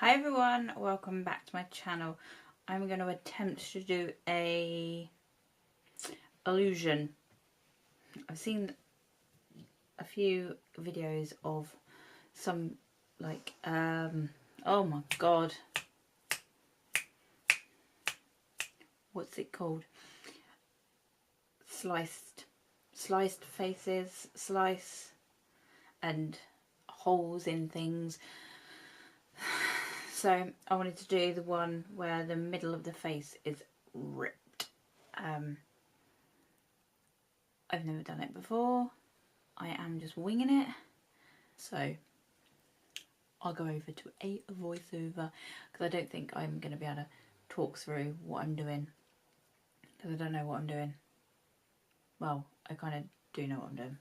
Hi everyone, welcome back to my channel. I'm going to attempt to do a illusion. I've seen a few videos of some oh my god, what's it called? Sliced faces, and holes in things. So I wanted to do the one where the middle of the face is ripped. I've never done it before. I am just winging it. So I'll go over to a voiceover because I don't think I'm going to be able to talk through what I'm doing because I don't know what I'm doing. Well, I kind of do know what I'm doing.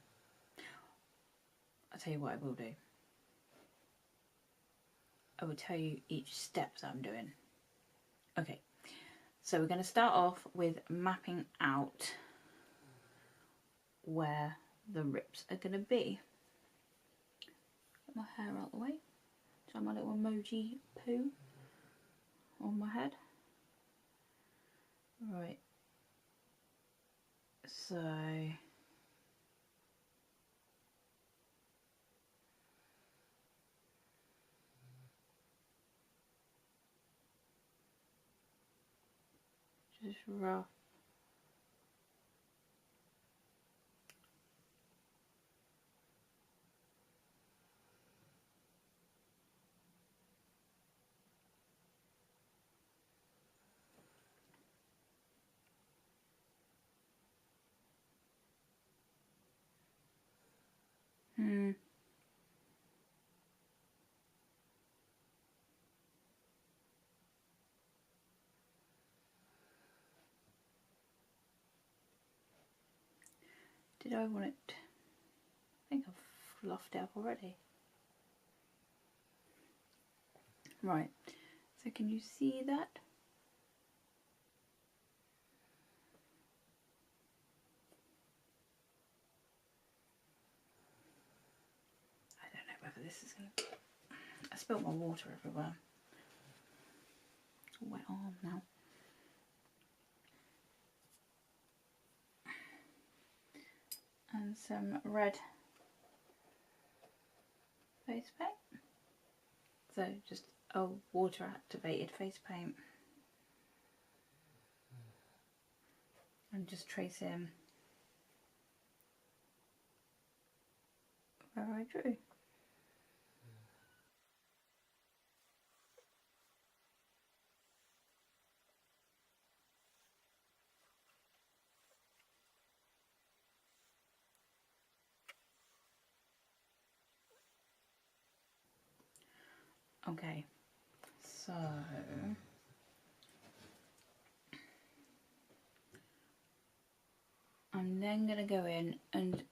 I'll tell you what I will do. I will tell you each step that I'm doing. Okay, so we're going to start off with mapping out where the rips are going to be. Get my hair out the way. Show my little emoji poo on my head. Right, so just rough. Did I want it? I think I've fluffed it up already. Right, so can you see that? I don't know whether this is going to... I spilled my water everywhere. It's a wet arm now. And some red face paint. So just a water activated face paint. And just tracing where I drew. Okay, so I'm then going to go in and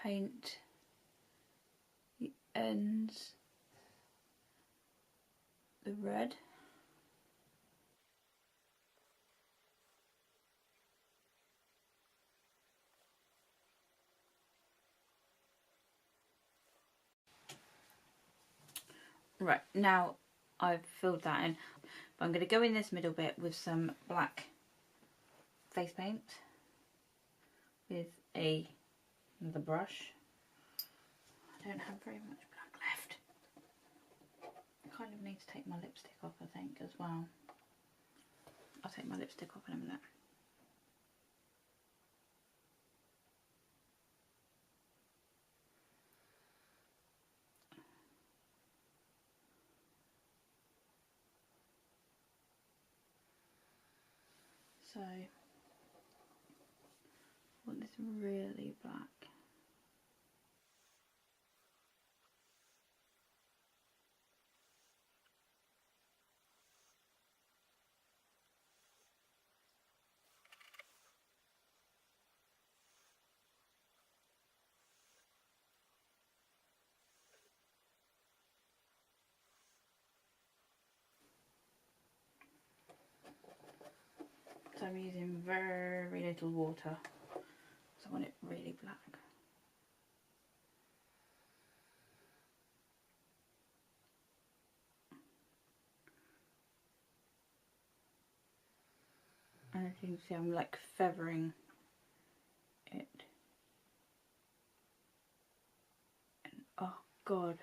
paint the ends the red. Right, now I've filled that in, but I'm going to go in this middle bit with some black face paint with another brush. I don't have very much black left. I kind of need to take my lipstick off, I think, as well. I'll take my lipstick off in a minute. So, I want this really black. So I'm using very little water, so I want it really black. And as you can see, I'm like feathering it. And oh god.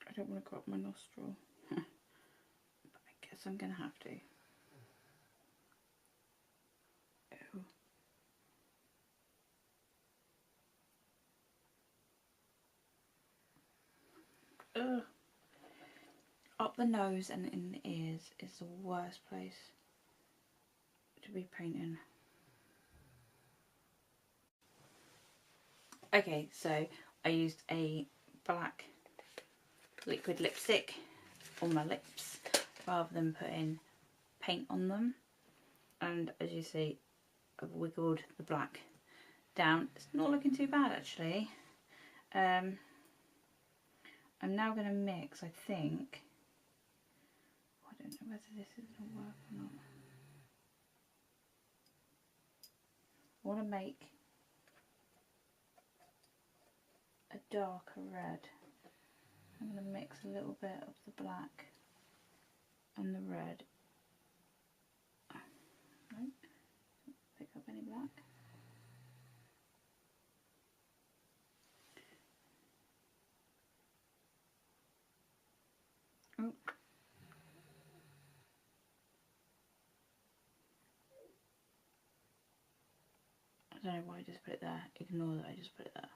I don't want to go up my nostril. But I guess I'm going to have to. Ew. Ugh. Up the nose and in the ears is the worst place to be painting. Okay, so I used a black liquid lipstick on my lips rather than putting paint on them, and as you see, I've wiggled the black down. It's not looking too bad actually. I'm now going to mix, I think. I don't know whether this is going to work or not. I want to make a darker red. I'm going to mix a little bit of the black and the red. No, pick up any black. Oh. I don't know why I just put it there. Ignore that I just put it there.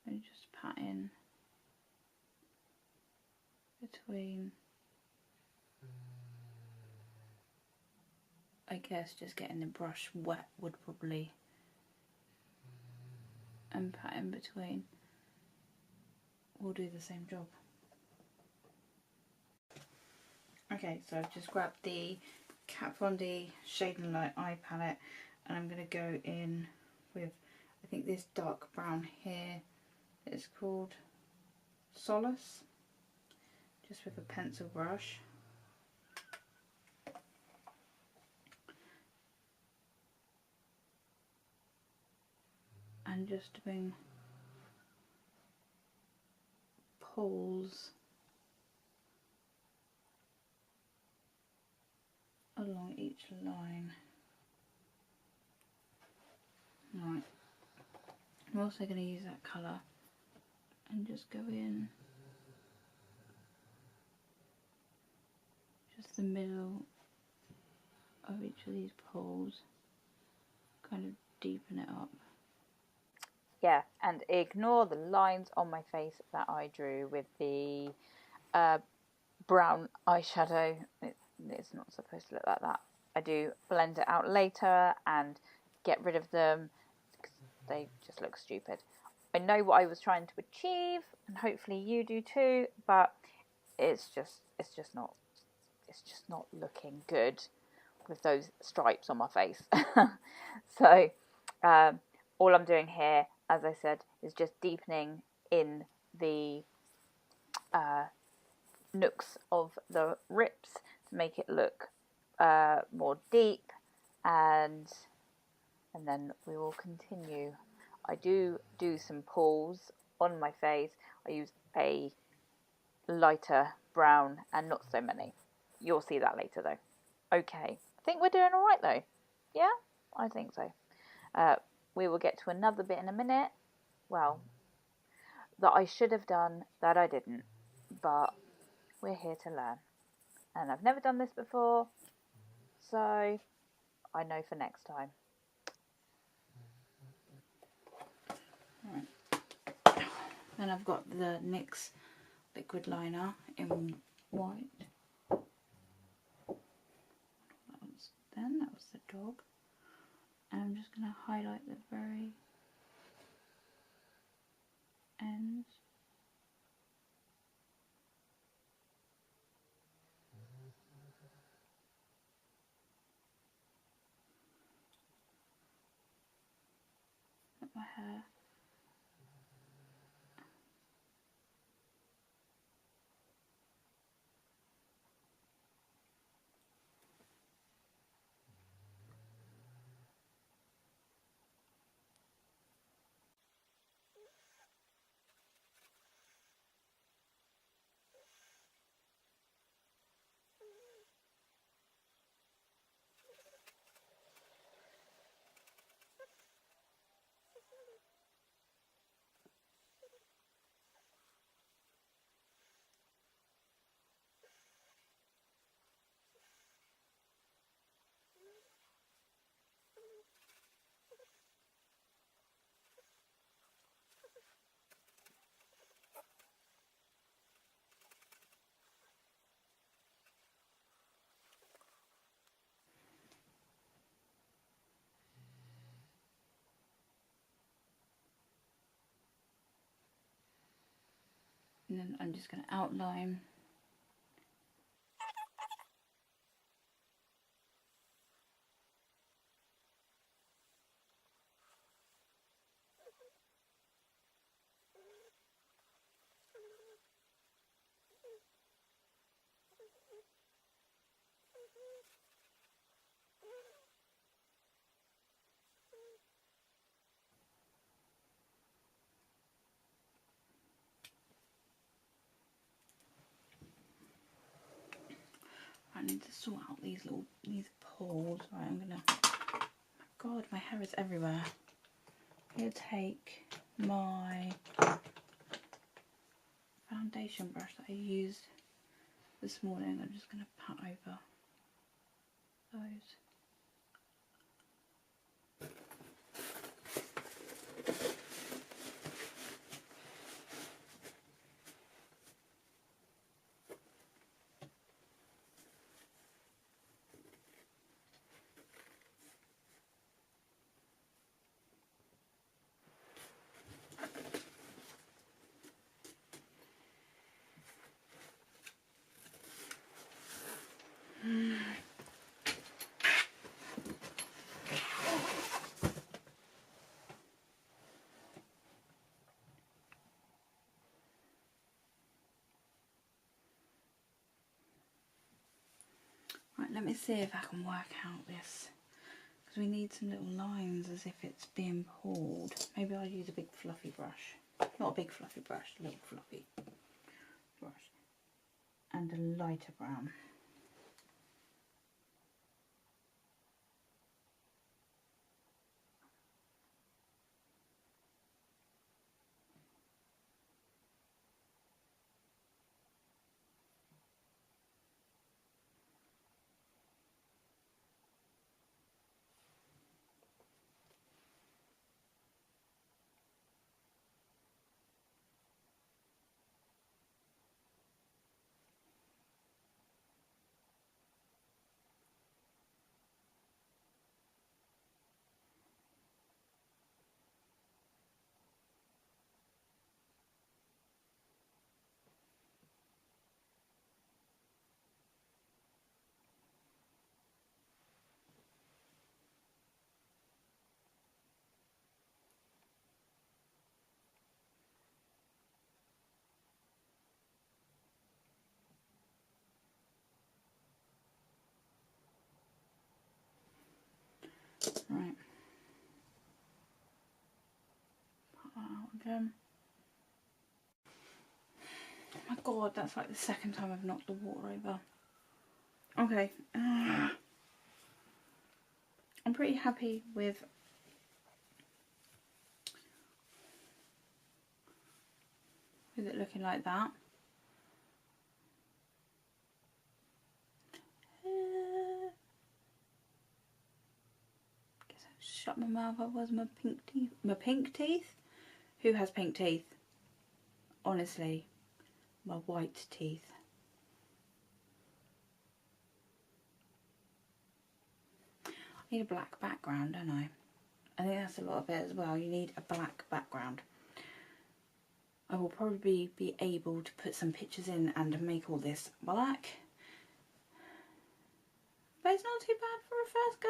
And just pat in between. I guess just getting the brush wet would probably, and pat in between will do the same job. Okay, so I've just grabbed the Kat Von D Shade and Light eye palette, and I'm going to go in with, I think this dark brown here is called Solace, just with a pencil brush. And just doing pulls along each line. Right, I'm also going to use that colour and just go in just the middle of each of these pulls, kind of deepen it up. Yeah, and ignore the lines on my face that I drew with the brown eyeshadow. It's not supposed to look like that. I do blend it out later and get rid of them because they just look stupid. I know what I was trying to achieve, and hopefully you do too, but it's just not looking good with those stripes on my face. So all I'm doing here, as I said, is just deepening in the nooks of the rips to make it look more deep, and then we will continue. I do some pulls on my face. I use a lighter brown and not so many. You'll see that later though. Okay, I think we're doing alright though. Yeah, I think so. We will get to another bit in a minute. Well, that I should have done that I didn't, but we're here to learn. And I've never done this before, so I know for next time. Right. Then I've got the NYX liquid liner in white. That was the dog. And I'm just going to highlight the very ends. At my hair. And then I'm just going to outline. I need to sort out these pores. Right, I'm gonna. Oh my God, my hair is everywhere. I'm gonna take my foundation brush that I used this morning. I'm just gonna pat over those. Right, let me see if I can work out this, because we need some little lines as if it's being pulled. Maybe I'll use a big fluffy brush. Not a big fluffy brush, a little fluffy brush. And a lighter brown. Right. Put that out again. Oh my God, that's like the second time I've knocked the water over. Okay. I'm pretty happy with it looking like that. Guess I shut my mouth. I was my pink teeth. My pink teeth? Who has pink teeth? Honestly, my white teeth. I need a black background, don't I? I think that's a lot of it as well. You need a black background. I will probably be able to put some pictures in and make all this black. But it's not too bad for a first go.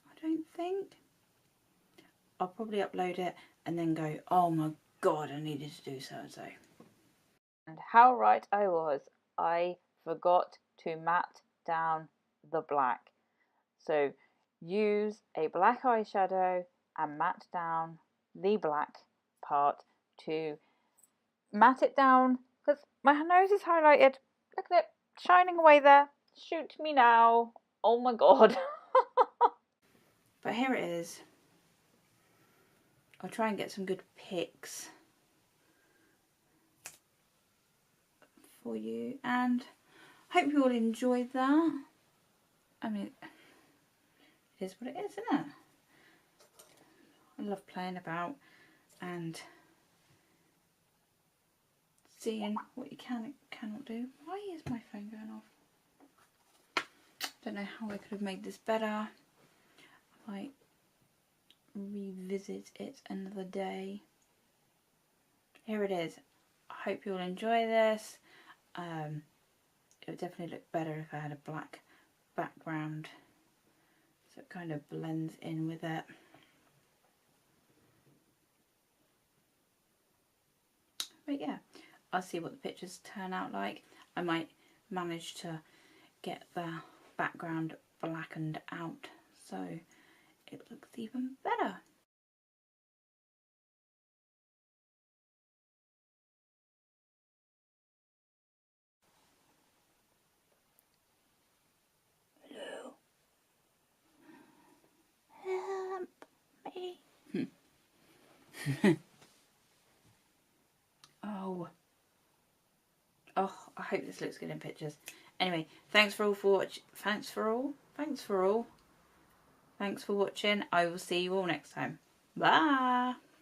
I don't think. I'll probably upload it and then go, oh my God, I needed to do so and so. And how right I was. I forgot to matte down the black. So use a black eyeshadow and matte down the black part to matte it down, because my nose is highlighted. Look at it, shining away there. Shoot me now. Oh my God. But here it is. I'll try and get some good pics for you, and hope you all enjoyed that. I mean, it is what it is, isn't it? I love playing about and seeing what you can and cannot do. Why is my phone going off? Don't know how I could have made this better. I might revisit it another day. here it is. I hope you'll enjoy this. It would definitely look better if I had a black background, so it kind of blends in with it. But yeah, I'll see what the pictures turn out like. I might manage to get the background blackened out so it looks even better. Hello. Help me. Oh, I hope this looks good in pictures. Anyway, thanks for watching. I will see you all next time. Bye.